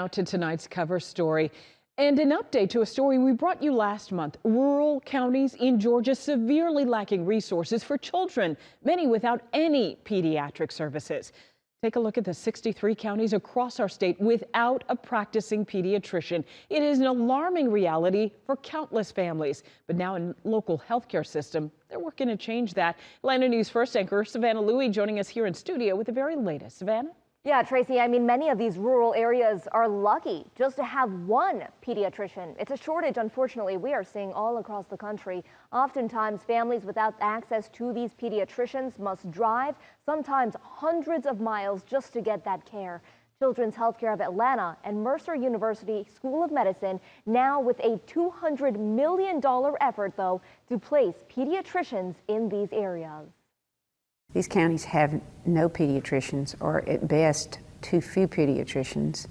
Now to tonight's cover story and an update to a story we brought you last month. Rural counties in Georgia severely lacking resources for children, many without any pediatric services. Take a look at the 63 counties across our state without a practicing pediatrician. It is an alarming reality for countless families. But now in local healthcare system, they're working to change that. Atlanta News First anchor Savannah Louie joining us here in studio with the very latest. Savannah? Yeah, Tracy, I mean, many of these rural areas are lucky just to have one pediatrician. It's a shortage, unfortunately, we are seeing all across the country. Oftentimes, families without access to these pediatricians must drive, sometimes hundreds of miles just to get that care. Children's Healthcare of Atlanta and Mercer University School of Medicine now with a $200 million effort, though, to place pediatricians in these areas. These counties have no pediatricians, or at best, too few pediatricians.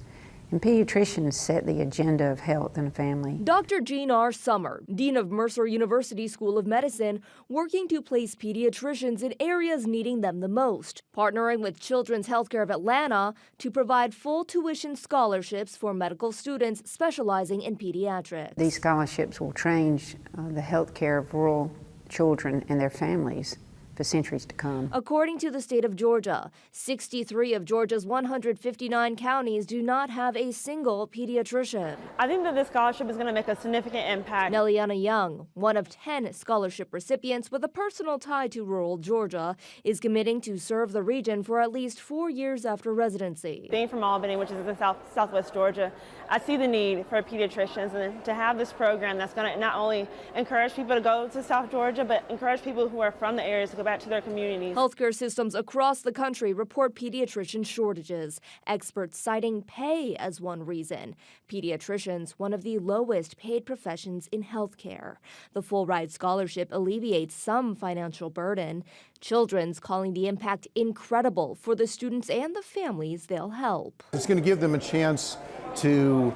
And pediatricians set the agenda of health in a family. Dr. Jean R. Summer, Dean of Mercer University School of Medicine, working to place pediatricians in areas needing them the most, partnering with Children's Healthcare of Atlanta to provide full tuition scholarships for medical students specializing in pediatrics. These scholarships will change the health care of rural children and their families for centuries to come. According to the state of Georgia, 63 of Georgia's 159 counties do not have a single pediatrician. I think that this scholarship is going to make a significant impact. Nelliana Young, one of 10 scholarship recipients with a personal tie to rural Georgia, is committing to serve the region for at least 4 years after residency. Being from Albany, which is in southwest Georgia, I see the need for pediatricians, and to have this program that's going to not only encourage people to go to South Georgia, but encourage people who are from the areas to go back to their communities. Healthcare systems across the country report pediatrician shortages, experts citing pay as one reason. Pediatricians, one of the lowest paid professions in healthcare. The full ride scholarship alleviates some financial burden. Children's calling the impact incredible for the students and the families they'll help. It's going to give them a chance to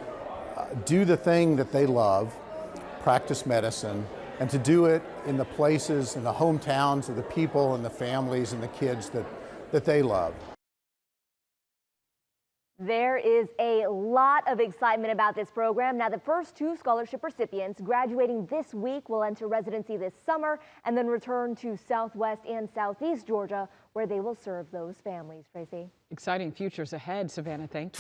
do the thing that they love, practice medicine, and to do it in the places, in the hometowns of the people and the families and the kids that they love. There is a lot of excitement about this program. Now, the first 2 scholarship recipients graduating this week will enter residency this summer and then return to Southwest and Southeast Georgia, where they will serve those families. Tracy? Exciting futures ahead, Savannah. Thank you.